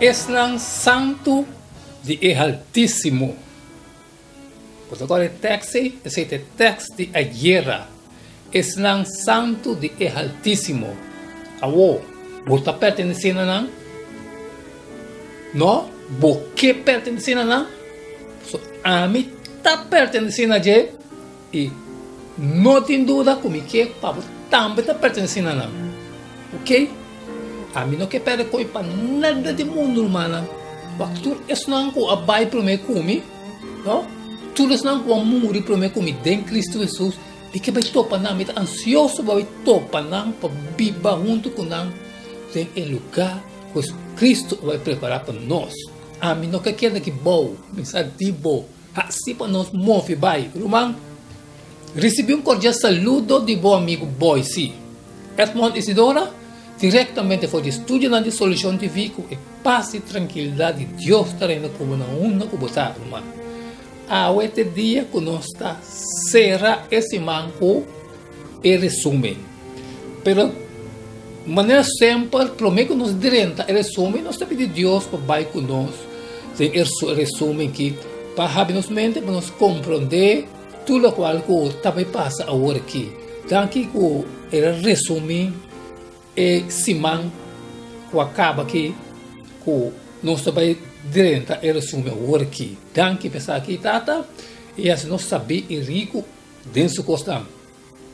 es lang santo de el Altísimo. Pues agora o texto, esse é o texto de ayer. Es lang santo de el Altísimo. Awo, você pertencendo a não? Não? Você pertencendo a não? So, a mim está pertencendo a je e não tem dúvida como que Pablo também está pertencendo a não. Ok? A mim não quer perder coisa para nada do mundo, humano. Porque isso não é abai para mim comigo, não? Tudo isso não é morrer para mim comigo em Cristo Jesus. E que vai topar não, me está ansioso para topar não, para viver junto com não, tem o lugar que Cristo vai preparar para nós. A mim não quer que bom, mensagem de bom, assim para nós mover vai, irmão. Recebi cordial saludo de bom amigo Boise, Edmond Isidora, diretamente foi de Estúdio de Solução de Vico e paz e tranquilidade de Deus estará como na uma como está, irmão. A este dia que nós está será esse manco e resume. Pero maneira sempre, prometo que nos direnta e resume, nós temos de Deus para vai conosco, tem resume aqui, para abrir mente, para nós compreender tudo o qual também passa agora aqui. Então aqui que ele resume e Simão que acaba aqui, que nós também direnta e resume agora aqui. Então que pensar aqui, tata, e assim nós sabemos e rico dentro do costão.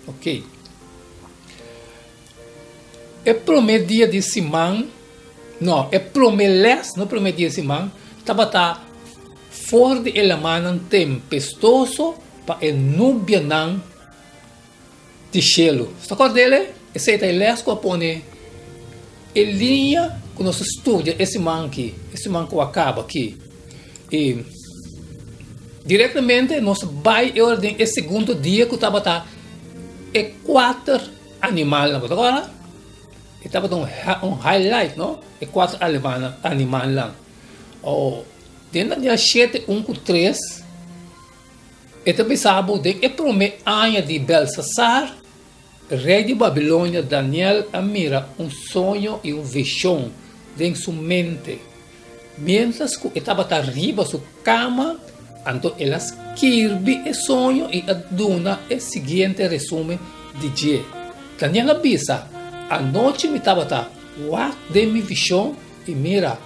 Ok? É primeiro dia de Simão, não, é primeiro dia de Simão, estava fora de elemento tempestoso para a núbia não de gelo. Você acorda dele? Esse é o lesco a pôr em linha que nós estudamos esse manque que acaba aqui. E diretamente nós vai ordem esse segundo dia que estava e 4 animais agora. Estava um highlight, não? E 4 animais lá. Dentro do dia 7, 1 com 3, e também sabe que é o primeiro ano de Belshazzar, rei de Babilônia. Daniel mira sonho e visão em sua mente. Mientras que estava arriba sua cama, então ele escreve o sonho e aduna o seguinte resumo de dia. Daniel avisa, a noite me estava de minha visão e mira,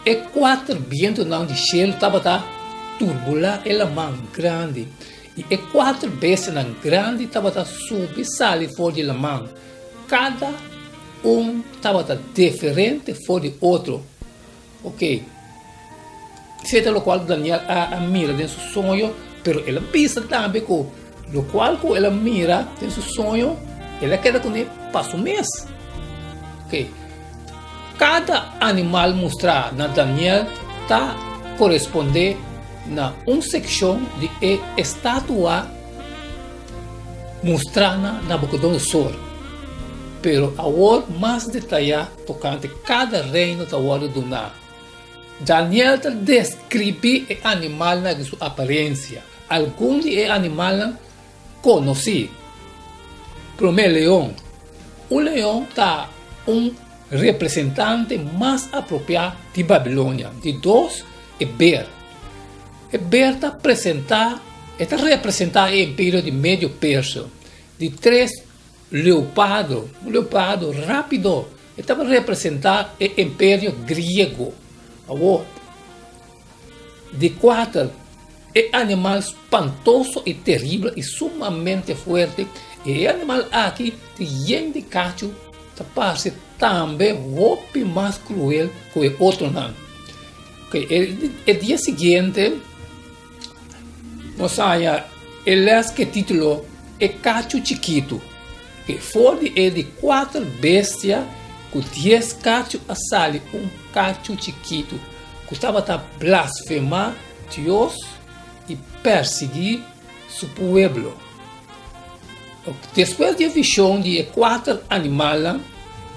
e 4 ventos não de gelo estava turbular ela mão grande. E 4 vezes na grande estava subir sale fora de la mão. Cada estava diferente fora de outro. Ok? Isso é o qual Daniel mira dentro do sonho, pero ela visa também que o qual ela mira dentro do sonho, ela queda com ele passa o mês. Ok? Cada animal mostrar na Daniel corresponde na secção de estátua mostrada na Nabucodonosor. Pero agora mais detalhado tocante cada reino da hora do na. Daniel descreve o animal na sua aparência. Alguns de animais conheci. Primeiro leão. O leão está representante mais apropriado de Babilônia. De 2, Eber. Eber está representar o Império de Médio Persa. De 3, Leopardo. O leopardo rápido. Estava representar o Império Grego. De 4, é animal espantoso e terrível e sumamente forte. E o animal aqui, de cacho, parece também golpe mais cruel que o outro não. Okay. O dia seguinte, nós temos que título é Cacho Chiquito, que foi de 4 bestias, com 10 cachos a sali, cacho chiquito, que estava a blasfemar Deus e perseguir seu povo. Depois da visão de 4 animais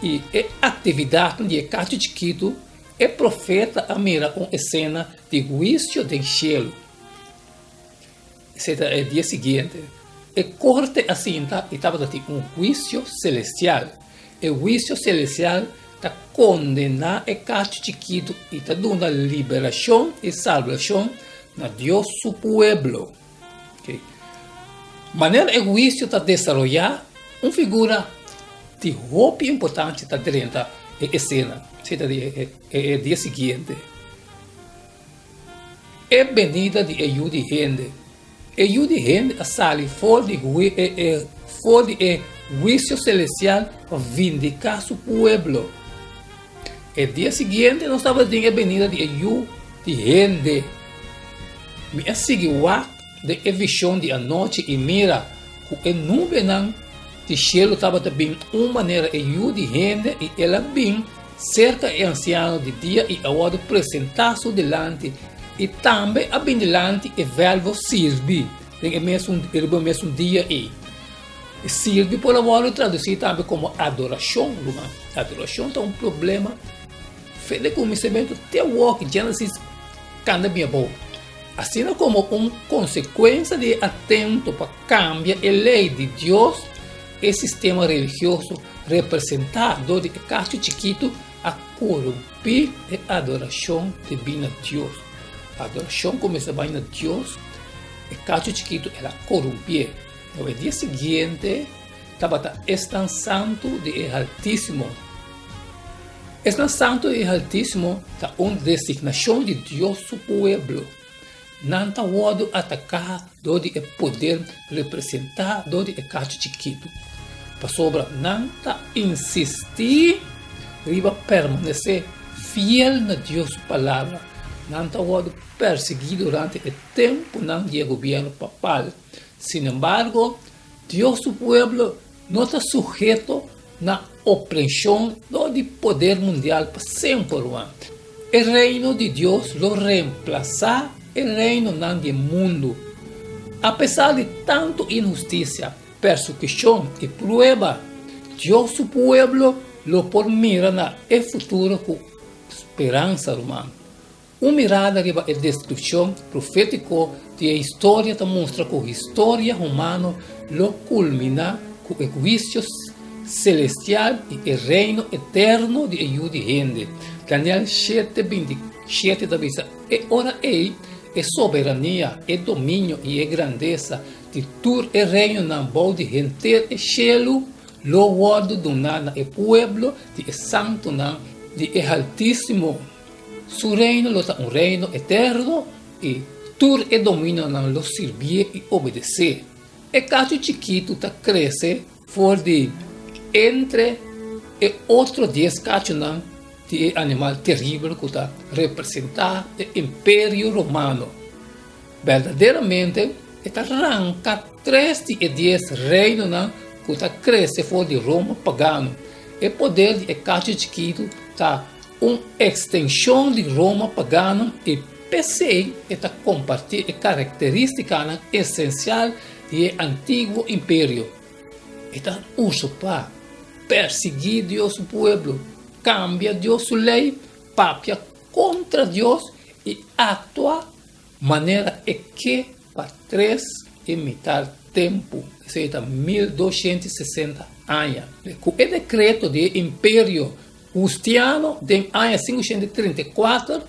e a atividade de cacho chiquito, o profeta mira uma cena de juízo do cielo. Esse é o dia seguinte. E corte assim, estava um juízo celestial. O juízo celestial está condenar e cacho chiquito e está dando liberação e salvação na Deus su pueblo. Okay. Maneira egoísta está desarrollar uma figura de roupa importante está dentro da cena. É dia seguinte. É venida de ajuda de gente. Ajuda de gente a sair fora de juízo celestial para vindicar seu pueblo. O dia seguinte, nós estávamos em a venida de ajuda de gente. Me seguiu de visão de a noite e mira que o nuvem de céu estava também uma maneira ajuda de gente e ela bem cerca de anciano de dia e agora apresentar-se delante e também a bem delante e verbo serve. Tem o mesmo dia e serve por agora traduzir também como adoração. Adoração é um problema feito de conhecimento teórico, Gênesis canta bem bom. Assim como uma consequência de atento para cambiar a lei de Deus, o sistema religioso representado de cacho chiquito a corromper a adoração divina a Deus. A adoração começa bem a Deus, o cacho chiquito ela corromper. No dia seguinte, estava tan santo de Altíssimo. Tan santo de Altíssimo está uma designação de Deus su pueblo. Não está o atacar do de poder representar do de cacho chiquito. Para sobra, não está insistir riba permanecer fiel na Deus su palavra. Não está o perseguir durante o tempo de governo papal. Sin embargo, Deus su pueblo não está sujeito na opressão do poder mundial para sempre. O reino de Deus lo reemplazar o reino do mundo. Apesar de tanto injustiça, persecução e prueba, Deus su pueblo lo por mira na futuro com esperança humana. Uma mirada riba a destruição profética de a história mostra que a história humana lo culmina com o juízo celestial e o reino eterno de ajuda de gente. Daniel 7:27 diz: e ora é soberania, é domínio e é grandeza de todo o reino na boa de gente e cielo, lo guardo donada e pueblo de santo de Altíssimo. Su reino lo está un reino eterno e todo el dominio não lo servir e obedecer. E cacho chiquito está cresce for de entre e outro 10 cachos de animal terrível que está representar o Império Romano. Verdadeiramente, está arranca 3 de 10 reinos que está cresce for de Roma pagano. O poder de cacho chiquito está uma extensão de Roma pagana e PC está compartilhando a característica essencial do antigo império. Está usurpar, perseguir Deus su pueblo, cambia Deus su lei, papia contra Deus e atua maneira que para 3 e metade tempo, seja 1260 anos. Com o decreto do império Justiano, em ano 534,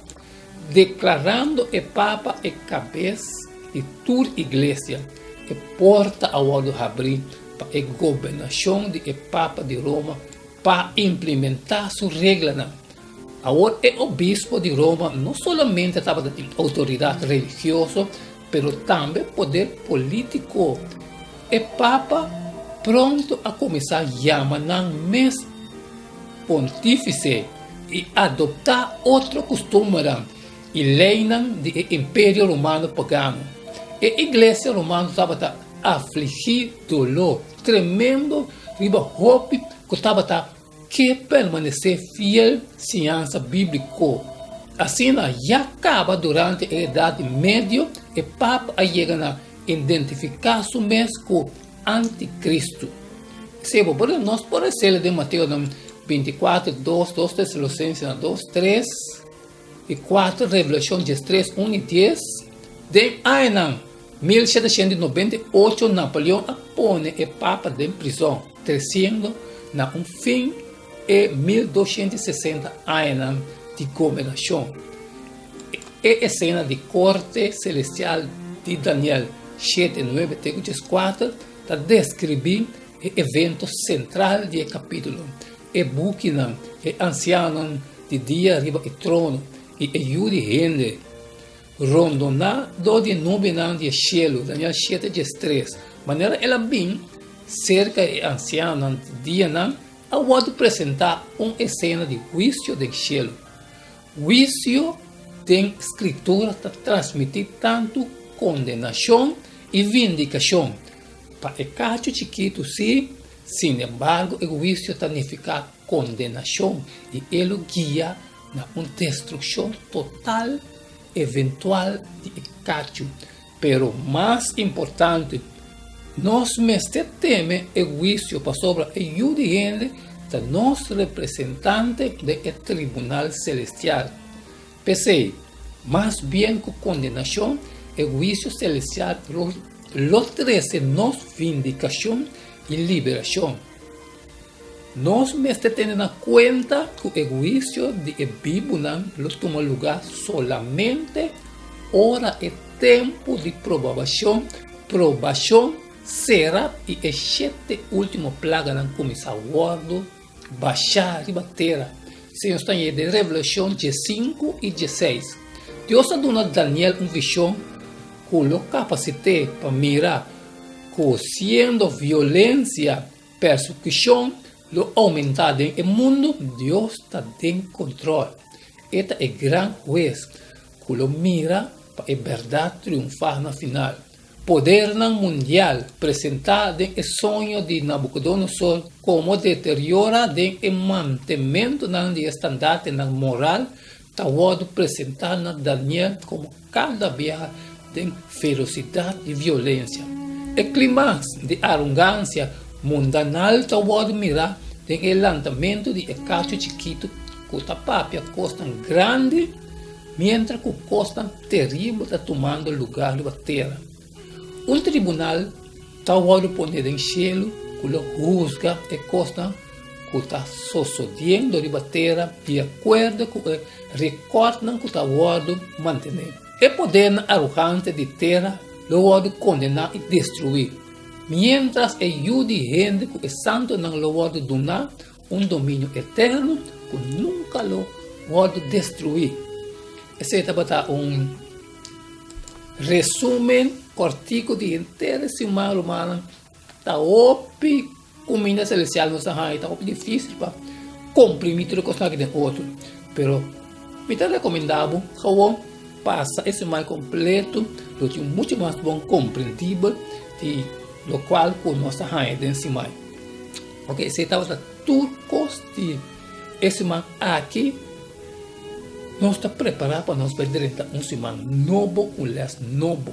declarando o Papa a cabeça de toda a igreja, e porta ao abrir para a governação do Papa de Roma para implementar sua regra. Agora, o bispo de Roma não somente estava de autoridade religiosa, mas também poder político. O Papa, pronto a começar a chamar mesmo pontífice e adoptar outro costume e lei do Império Romano pagano. A Igreja Romana estava a afligir dolor tremendo riba hope que estava que permanecer fiel ciência bíblica. Assim, já acaba durante a Idade Média e Papa chega a identificar o mesmo com Anticristo. Se nós podemos ser de Mateus 24, 2 Tessalonicenses 2, 3 e 4, Revelação 13, 1 e 10. De ano 1798, Napoleão põe o Papa em prisão, trazendo um fim e 1260 anos de governação. É a cena de corte celestial de Daniel 7:9-4 está descrevendo o evento central do capítulo. E Buquinan, e anciano de dia arriba o trono, e ajude gente, rondonado de nuvem de cielo, Daniel 7:3. Maneira ela bem, cerca e anciano de dia, a pode apresentar uma cena de juízo do cielo. Juízo tem escritura para transmitir tanto condenação e vindicação. Para o caso chiquito, sim, sin embargo, o juízo significa condenação e ele guia na uma destruição total, eventual de caso. Pero mais importante, nós mesmo teme o juízo para sobre a gente de nosso representante do tribunal celestial. Pensei, mais bem que condenação, o juízo celestial lo trece nos vindicação e liberação. Nós mesmo temos em conta que o juízo de Bíblia lo toma lugar solamente hora e tempo de provação será e a 7 última plaga não começar a baixar e bater. Senhor está aí de Revelação 5 e 16. Deus deu a Daniel uma visão com a capacidade para mirar que sendo violência, persecução, lo aumentado no mundo, Deus está em controle. Este é o grande juiz que lo mira para a verdade triunfar na final. Poder mundial presentado em sonho de Nabucodonosor como deteriora o mantenimento do estandarte moral, está apresentado a Daniel como cada vez de ferocidade e violência. O clima de arrogância mundanal está mirar o levantamento de caso chiquito que está papia costa grande, mientras que costa terrível está tomando lugar da terra. Um tribunal está poner em cielo que lo juzga e costa que está sucedendo na terra de acordo com o recorde que está manter. O poder arrogante de terra lo pode condenar e destruir, mientras ajude gente que o santo não lo pode donar domínio eterno que nunca lo pode destruir. Esse é resumen cortico de inteira semana humana. Está comida celestial, não está difícil para comprimir tudo que está aqui outro. Pero, me está recomendável que passa esse mais completo, lo que muito mais bom compreendível, de lo qual nós está aí nesse mais. Ok, se estava tudo de esse mais aqui, nós está preparado para nós perder semana novo, novo.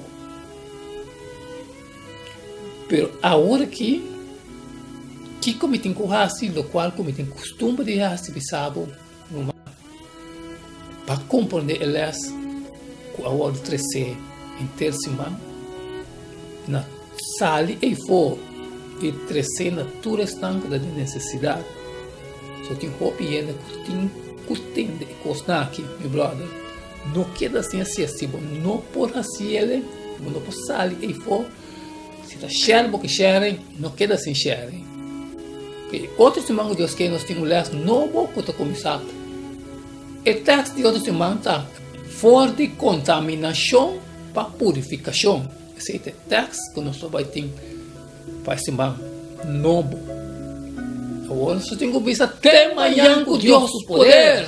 Pero agora que como tem coragem, lo qual como tem costume de fazer, sabe, para compreender elas, que agora crescer em ter semana, na sala e for e crescer na tua estanca da necessidade. Só tem roupa e ainda tem de costa aqui, meu brother. Não queda assim acessível, não por assim ele, não por sair e for. Se está cheio porque cheio, não queda assim cheio. Outro semana Deus que nós temos lá novo que está começando. O texto de outro semana está fora de contaminação para purificação. Esse é o texto que nós vai ter para semana novo. Agora nós temos que ver até amanhã com Deus poder.